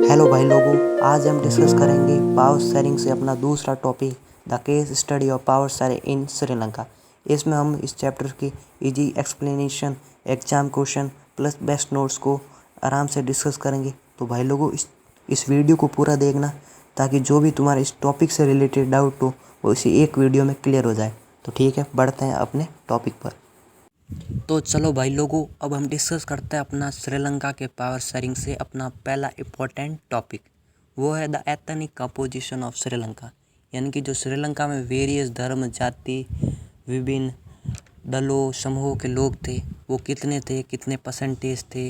Hello भाई लोगों, आज हम डिस्कस करेंगे पावर शेयरिंग से अपना दूसरा topic the case study of power sharing इन श्रीलंका। इसमें हम इस चैप्टर की easy explanation, exam question plus best notes को आराम से डिस्कस करेंगे। तो भाई लोगों इस वीडियो को पूरा देखना ताकि जो भी तुम्हारे इस टॉपिक से रिलेटेड डाउट हो वो इसी एक वीडियो में क्लियर हो जाए। तो ठीक है, बढ़ते हैं अपने टॉपिक पर। तो चलो भाई लोगों, अब हम डिस्कस करते हैं अपना श्रीलंका के पावर शेयरिंग से अपना पहला इम्पोर्टेंट टॉपिक। वो है the ethnic composition of Sri Lanka, यानी कि जो श्रीलंका में वेरियस धर्म, जाति, विभिन्न दलों, समूहों के लोग थे वो कितने थे, कितने परसेंटेज थे,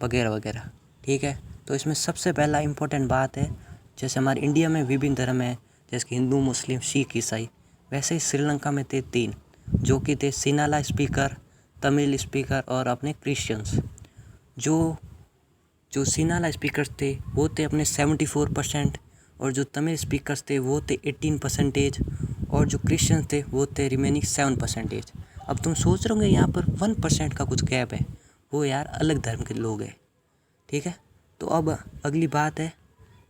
वगैरह वगैरह। ठीक है, तो इसमें सबसे पहला इम्पोर्टेंट बात है, जैसे हमारे इंडिया में विभिन्न धर्म है, जैसे कि हिंदू, मुस्लिम, सिख, ईसाई, वैसे ही श्रीलंका में थे तीन, जो कि थे सिनाला स्पीकर, तमिल स्पीकर और अपने क्रिश्चियंस। जो जो सिनाला स्पीकर्स थे वो थे अपने 74% और जो तमिल स्पीकर्स थे वो थे 18% और जो क्रिश्चियंस थे वो थे रिमेनिंग 7%। अब तुम सोच रहे होंगे यहाँ पर 1% का कुछ गैप है, वो यार अलग धर्म के लोग हैं। ठीक है, तो अब अगली बात है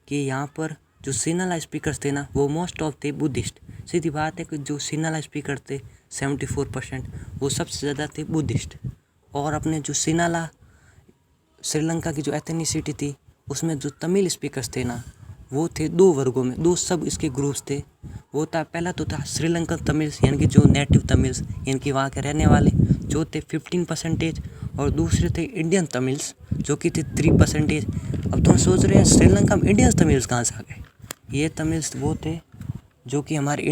कि यहाँ पर जो सिनाला स्पीकर्स थे ना वो मोस्ट ऑफ थे बुद्धिस्ट। सीधी बात है कि जो सिनाला स्पीकर थे 74% वो सबसे ज़्यादा थे बुद्धिस्ट। और अपने जो सिनाला श्रीलंका की जो एथनिसिटी थी उसमें जो तमिल स्पीकर्स थे ना वो थे दो वर्गों में, दो सब इसके ग्रुप्स थे। वो था, पहला तो था श्रीलंकन तमिल्स, यानी कि जो नेटिव तमिल्स, यानी कि वहाँ के रहने वाले, जो थे 15%। और दूसरे थे इंडियन तमिल्स, जो कि थे 3%। अब तुम सोच रहे हैं श्रीलंका में इंडियन तमिल्स कहाँ से आ गए? ये तमिल्स वो थे जो कि हमारे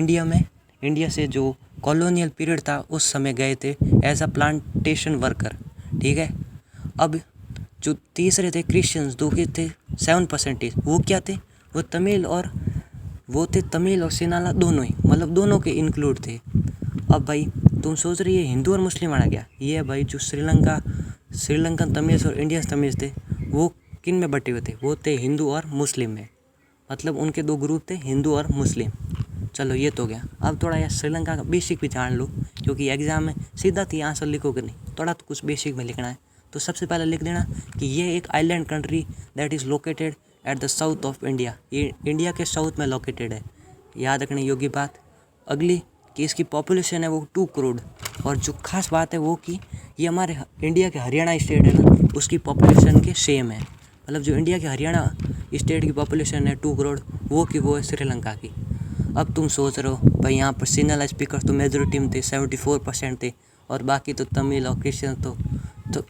इंडिया से जो कॉलोनियल पीरियड था उस समय गए थे एज अ प्लांटेशन वर्कर। ठीक है, अब जो तीसरे थे क्रिश्चियंस, जो कि थे 7%, वो क्या थे? वो थे तमिल और सिनाला दोनों ही, मतलब दोनों के इंक्लूड थे। अब भाई तुम सोच रही है हिंदू और मुस्लिम आ गया, ये है भाई जो श्रीलंकन तमिल्स और इंडियन तमिल्स थे वो किन में बटे हुए थे? वो थे हिंदू और मुस्लिम में, मतलब उनके दो ग्रुप थे, हिंदू और मुस्लिम। चलो ये तो गया। अब थोड़ा यार श्रीलंका का बेसिक भी जान लो, क्योंकि एग्जाम में सीधा थी आंसर लिखोगे नहीं, थोड़ा तो कुछ बेसिक में लिखना है। तो सबसे पहले लिख देना कि ये एक island country that is located at the south of India, ये इंडिया के साउथ में लोकेटेड है। याद रखने योग्य बात। अगली कि इसकी पॉपुलेशन है वो 2 करोड़। और जो खास बात है वो कि ये हमारे इंडिया के हरियाणा स्टेट है ना उसकी पॉपुलेशन के सेम है, मतलब जो इंडिया के हरियाणा स्टेट की पॉपुलेशन है 2 करोड़, वो है श्रीलंका की। अब तुम सोच रहे हो भाई यहाँ पर सिनाला स्पीकर तो मेजोरिटी में थे, 74% थे, और बाकी तो तमिल और क्रिश्चियन तो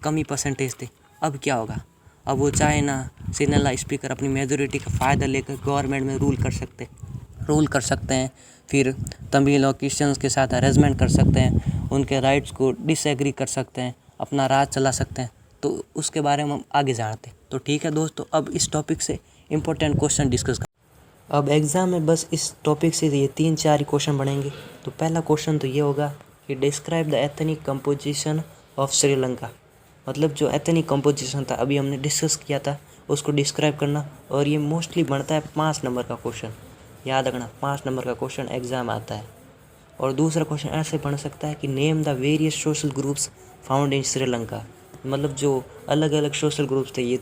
कम ही परसेंटेज थे। अब क्या होगा? अब वो चाहे ना सिनाला स्पीकर अपनी मेजोरिटी का फ़ायदा लेकर गवर्नमेंट में रूल कर सकते हैं, फिर तमिल और क्रिश्चियंस के साथ अरेंजमेंट कर सकते हैं, उनके राइट्स को डिसएग्री कर सकते हैं, अपना राज चला सकते हैं। तो उसके बारे में हम आगे जानते हैं। तो ठीक है दोस्तों, अब इस टॉपिक से इम्पोर्टेंट क्वेश्चन डिस्कस कर। अब एग्ज़ाम में बस इस टॉपिक से ये 3-4 ही क्वेश्चन बनेंगे। तो पहला क्वेश्चन तो ये होगा कि describe the ethnic composition of Sri Lanka, मतलब जो एथनिक कंपोजिशन था अभी हमने डिस्कस किया था उसको डिस्क्राइब करना। और ये मोस्टली बनता है 5 नंबर का क्वेश्चन, याद रखना 5 नंबर का क्वेश्चन एग्ज़ाम आता है। और दूसरा क्वेश्चन ऐसे बन सकता है कि name the various social groups found in Sri Lanka, मतलब जो अलग अलग सोशल ग्रुप्स थे ये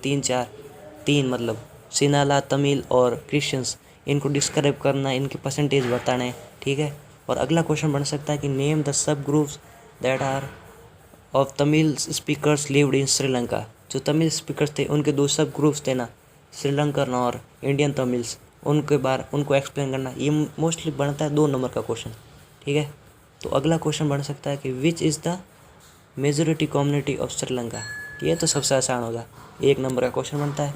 3 मतलब सिनाला, तमिल और क्रिश्चियंस, इनको डिस्क्राइब करना, इनके परसेंटेज बताना है। ठीक है, और अगला क्वेश्चन बन सकता है कि name the sub groups that are of Tamil speakers lived in Sri Lanka, जो तमिल स्पीकर्स थे उनके 2 सब ग्रुप्स थे ना, श्रीलंकन और इंडियन तमिल्स, उनको एक्सप्लेन करना। ये मोस्टली बनता है 2 नंबर का क्वेश्चन। ठीक है, तो अगला क्वेश्चन बन सकता है कि which is the majority community of Sri Lanka, ये तो सबसे आसान होगा। 1 नंबर का क्वेश्चन बनता है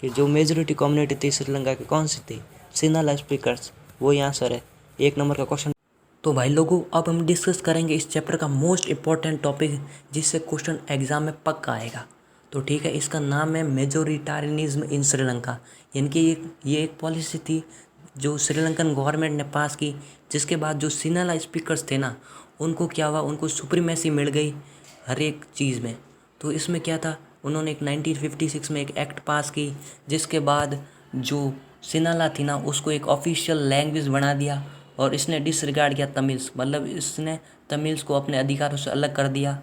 कि जो मेजोरिटी कम्युनिटी थी श्रीलंका की कौन सी थी? सिनाला स्पीकर्स, वो यहाँ आंसर है 1 नंबर का क्वेश्चन। तो भाई लोगों, अब हम डिस्कस करेंगे इस चैप्टर का मोस्ट इम्पॉर्टेंट टॉपिक जिससे क्वेश्चन एग्जाम में पक्का आएगा। तो ठीक है, इसका नाम है मेजोरिटारियनिज्म इन श्रीलंका, यानी कि ये एक पॉलिसी थी जो श्रीलंकन गवर्नमेंट ने पास की, जिसके बाद जो सिनाला स्पीकर्स थे ना उनको क्या हुआ, उनको सुप्रीमेसी मिल गई हर एक चीज़ में। तो इसमें क्या था, उन्होंने एक 1956 में एक एक्ट पास की, जिसके बाद जो सिनाला थी ना उसको एक ऑफिशियल लैंग्वेज बना दिया और इसने डिसरिगार्ड किया तमिल्स, मतलब इसने तमिल्स को अपने अधिकारों से अलग कर दिया।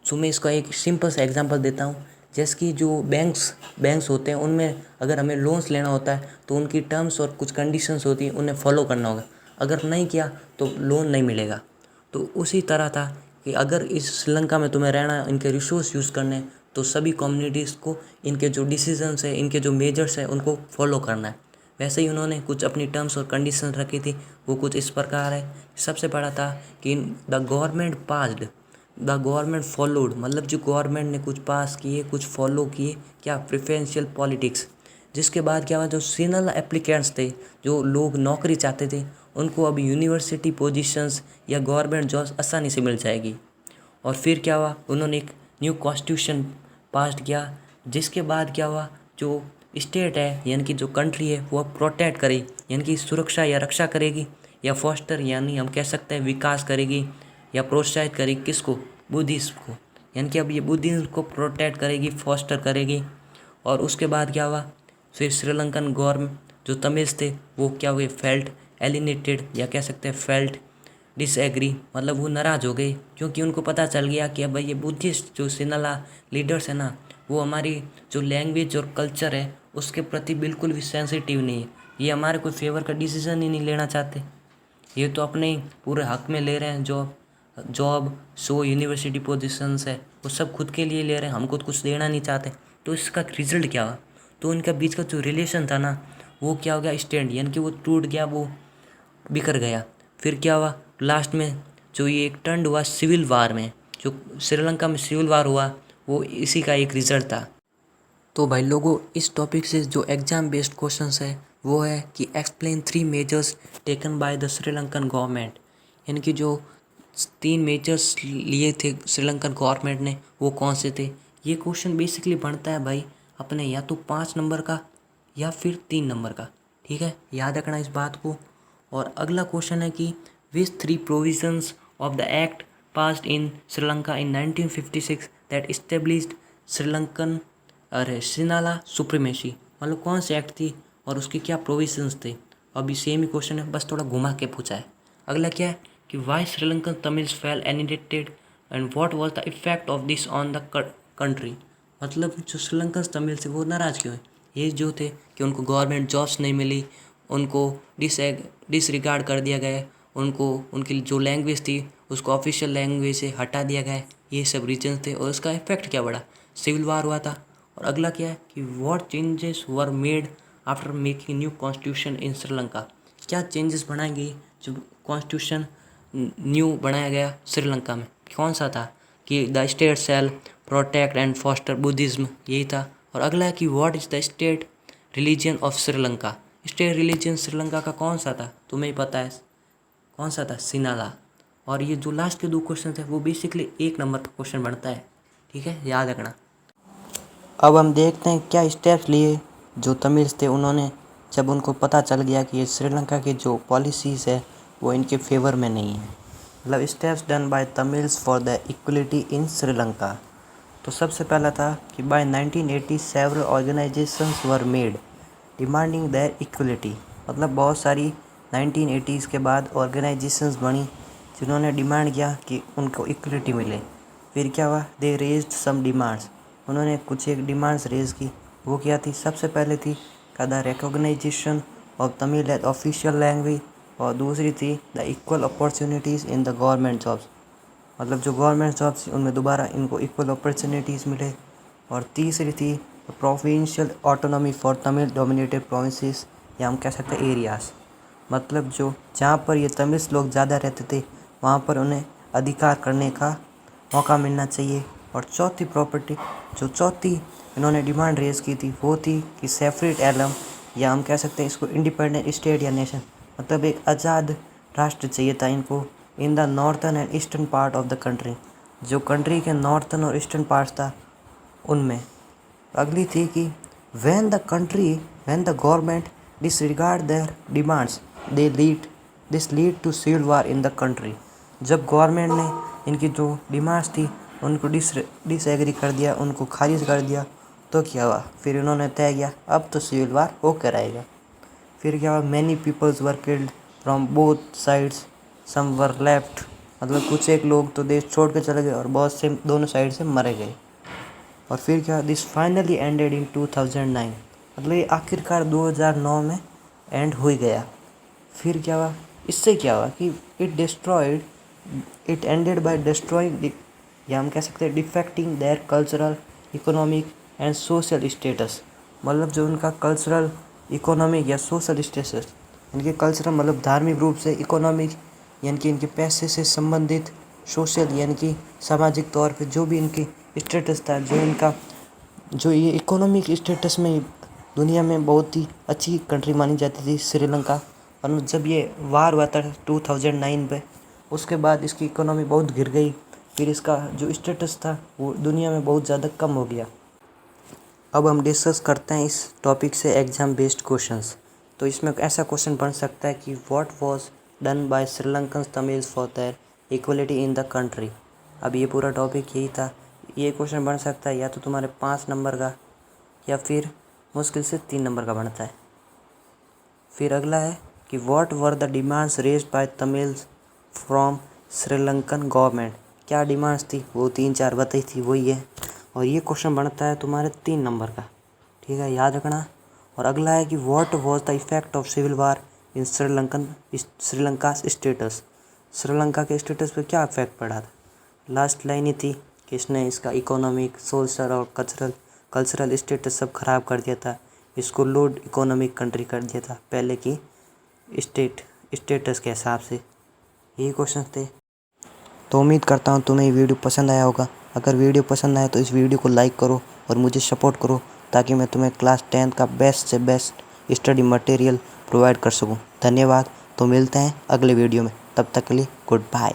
सो मैं इसका एक सिंपल सा एग्जांपल देता हूँ जैसे कि जो बैंक्स होते हैं उनमें अगर हमें लोन्स लेना होता है तो उनकी टर्म्स और कुछ कंडीशंस होती हैं, उन्हें फॉलो करना होगा। अगर नहीं किया तो लोन नहीं मिलेगा। तो उसी तरह था कि अगर इस श्रीलंका में तुम्हें रहना है, इनके रिसोर्स यूज़ करने, तो सभी कम्युनिटीज़ को इनके जो डिसीजंस है, इनके जो मेजर्स है, उनको फॉलो करना है। वैसे ही उन्होंने कुछ अपनी टर्म्स और कंडीशंस रखी थी, वो कुछ इस प्रकार है। सबसे बड़ा था कि the government passed, the government followed, मतलब जो गवर्नमेंट ने कुछ पास किए, कुछ फॉलो किए, क्या प्रेफरेंशियल पॉलिटिक्स। जिसके बाद क्या हुआ, जो सीजनल एप्लीकेंट्स थे, जो लोग नौकरी चाहते थे, उनको अब यूनिवर्सिटी पोजीशंस या गवर्नमेंट जॉब्स आसानी से मिल जाएगी। और फिर क्या हुआ, उन्होंने एक न्यू कॉन्स्टिट्यूशन पास किया। जिसके बाद क्या हुआ, जो स्टेट है यानी कि जो कंट्री है वो अब प्रोटेक्ट करेगी, यानी कि सुरक्षा या रक्षा करेगी, या फॉस्टर यानी हम कह सकते हैं विकास करेगी या प्रोत्साहित करेगी किसको, बुद्धिज्म को। यानी कि अब ये बुद्धिज्म को प्रोटेक्ट करेगी, फॉस्टर करेगी। और उसके बाद क्या हुआ, फिर श्रीलंकन गवर्नमेंट जो तमिल्स थे वो क्या हुए, फेल्ट एलिनेटेड या कह सकते हैं फेल्ट डिसएग्री, मतलब वो नाराज़ हो गए, क्योंकि उनको पता चल गया कि अब भाई ये बुद्धिस्ट जो सिनाला लीडर्स है ना, वो हमारी जो लैंग्वेज और कल्चर है उसके प्रति बिल्कुल भी सेंसिटिव नहीं है। ये हमारे कोई फेवर का डिसीज़न ही नहीं लेना चाहते, ये तो अपने ही पूरे हक में ले रहे हैं। जॉब सो यूनिवर्सिटी पोजीशंस है वो सब खुद के लिए ले रहे हैं, हमको तो कुछ देना नहीं चाहते। तो इसका रिजल्ट क्या हुआ, तो उनका बीच का जो रिलेशन था ना वो क्या हो गया, स्टैंड, यानी कि वो टूट गया, वो बिखर गया। फिर क्या हुआ, लास्ट में जो ये एक टर्न हुआ सिविल वार में, जो श्रीलंका में सिविल वार हुआ, वो इसी का एक रिजल्ट था। तो भाई लोगों, इस टॉपिक से जो एग्ज़ाम बेस्ड क्वेश्चंस है वो है कि explain 3 measures taken by the Sri Lankan government, यानी कि जो 3 मेजर्स लिए थे श्रीलंकन गवर्नमेंट ने वो कौन से थे। ये क्वेश्चन बेसिकली बनता है भाई अपने या तो 5 नंबर का या फिर 3 नंबर का, ठीक है, याद रखना इस बात को। और अगला क्वेश्चन है कि which 3 provisions of the act passed in Sri Lanka in 1956 that established Sri Lankan Sinhala supremacy, मतलब कौन सी एक्ट थी और उसके क्या प्रोविजंस थे। अभी सेम ही क्वेश्चन है, बस थोड़ा घुमा के पूछा है। अगला क्या है कि why Sri Lankan Tamils felt alienated and what was the effect of this on the country, मतलब जो श्रीलंकन तमिल से वो नाराज़ क्यों है। ये जो थे कि उनको गवर्नमेंट जॉब्स नहीं मिली, उनको डिसरिगार्ड कर दिया गया, उनको उनकी जो लैंग्वेज थी उसको ऑफिशियल लैंग्वेज से हटा दिया गया, ये सब रीजन थे। और इसका इफेक्ट क्या पड़ा, सिविल वार हुआ था। और अगला क्या है कि what changes were made after making new constitution in Sri Lanka, क्या चेंजेस बनाएंगे जब कॉन्स्टिट्यूशन न्यू बनाया गया श्रीलंका में, कौन सा था कि the state shall protect and foster Buddhism, यही था। और अगला है कि what is the state religion of Sri Lanka, state religion Sri Lanka का कौन सा था, तुम्हें ही पता है कौन सा था, सिनाला। और ये जो लास्ट के 2 क्वेश्चन थे वो बेसिकली 1 नंबर का क्वेश्चन बनता है, ठीक है, याद रखना। अब हम देखते हैं क्या स्टेप्स लिए जो तमिल्स थे उन्होंने, जब उनको पता चल गया कि ये श्रीलंका की जो पॉलिसीज़ है वो इनके फेवर में नहीं है, मतलब steps done by Tamils for the equality in Sri Lanka. तो सबसे पहला था कि by 1980 several organisations were made demanding their equality, मतलब बहुत सारी 1980s के बाद ऑर्गेनाइजेशंस बनी जिन्होंने डिमांड किया कि उनको इक्वलिटी मिले। फिर क्या हुआ, दे रेज्ड सम डिमांड्स, उन्होंने कुछ एक डिमांड्स रेज की। वो क्या थी, सबसे पहले थी the recognization of Tamil as official language, और दूसरी थी the equal opportunities in the government jobs, मतलब जो गवर्नमेंट जॉब्स उनमें दोबारा इनको इक्वल अपॉर्चुनिटीज़ मिले। और तीसरी थी provincial autonomy for Tamil dominated provinces, या हम कह सकते हैं एरियाज़, मतलब जो जहाँ पर ये तमिल्स लोग ज़्यादा रहते थे वहाँ पर उन्हें अधिकार करने का मौका मिलना चाहिए। और चौथी प्रॉपर्टी, जो चौथी इन्होंने डिमांड रेज की थी वो थी कि सेपरेट एलम, या हम कह सकते हैं इसको इंडिपेंडेंट स्टेट या नेशन, मतलब एक आज़ाद राष्ट्र चाहिए था इनको in the northern and eastern part of the country, जो कंट्री के नॉर्थन और ईस्टर्न पार्ट्स था उनमें। अगली थी कि when the government disregard their demands this lead to civil war in the country, जब गवर्नमेंट ने इनकी जो डिमांड्स थी उनको डिसएग्री कर दिया, उनको खारिज कर दिया, तो क्या हुआ, फिर इन्होंने तय किया अब तो सिविल वार होकर आएगा। फिर क्या हुआ, many peoples were killed from both sides, some were left, मतलब कुछ एक लोग तो देश छोड़ के चले गए और बहुत से दोनों साइड से मरे गए। और फिर क्या, दिस फाइनली एंडेड इन 2009, मतलब ये आखिरकार 2009 में एंड हो ही गया। फिर क्या हुआ, इससे क्या हुआ कि इट एंडेड बाय डिस्ट्रॉइंग, या हम कह सकते हैं defecting their cultural, economic and social status. मतलब जो उनका कल्चरल, इकोनॉमिक या सोशल स्टेटस, इनके कल्चरल मतलब धार्मिक रूप से, इकोनॉमिक यानी कि इनके पैसे से संबंधित, सोशल यानी कि सामाजिक तौर पे जो भी इनकी स्टेटस था, जो ये इकोनॉमिक स्टेटस में दुनिया में बहुत ही अच्छी कंट्री मानी जाती थी श्रीलंका। और जब ये वार हुआ था 2009 पे, उसके बाद इसकी इकोनॉमी बहुत गिर गई, फिर इसका जो स्टेटस था वो दुनिया में बहुत ज़्यादा कम हो गया। अब हम डिस्कस करते हैं इस टॉपिक से एग्ज़ाम बेस्ड क्वेश्चंस। तो इसमें ऐसा क्वेश्चन बन सकता है कि what was done by Sri Lankan Tamils for their equality in the country. अब ये पूरा टॉपिक यही था। ये क्वेश्चन बन सकता है या तो तुम्हारे 5 नंबर का, या फिर मुश्किल से 3 नंबर का बनता है। फिर अगला है कि what were the demands raised bye Tamils from Sri Lankan government. क्या डिमांड्स थी, वो 3-4 बताई थी, वही है। और ये क्वेश्चन बनता है तुम्हारे 3 नंबर का, ठीक है, याद रखना। और अगला है कि what was the effect of civil war in Sri Lanka status. Sri Lanka के स्टेटस पे क्या इफेक्ट पड़ा था। लास्ट लाइन ही थी कि इसने इसका इकोनॉमिक, सोशल और कल्चरल स्टेटस सब खराब कर दिया था, इसको लोड इकोनॉमिक कंट्री कर दिया था पहले की स्टेटस के हिसाब से। यही क्वेश्चन थे। तो उम्मीद करता हूँ तुम्हें ये वीडियो पसंद आया होगा। अगर वीडियो पसंद आए तो इस वीडियो को लाइक करो और मुझे सपोर्ट करो, ताकि मैं तुम्हें क्लास 10 का बेस्ट से बेस्ट स्टडी मटेरियल प्रोवाइड कर सकूँ। धन्यवाद। तो मिलते हैं अगले वीडियो में, तब तक के लिए गुड बाय।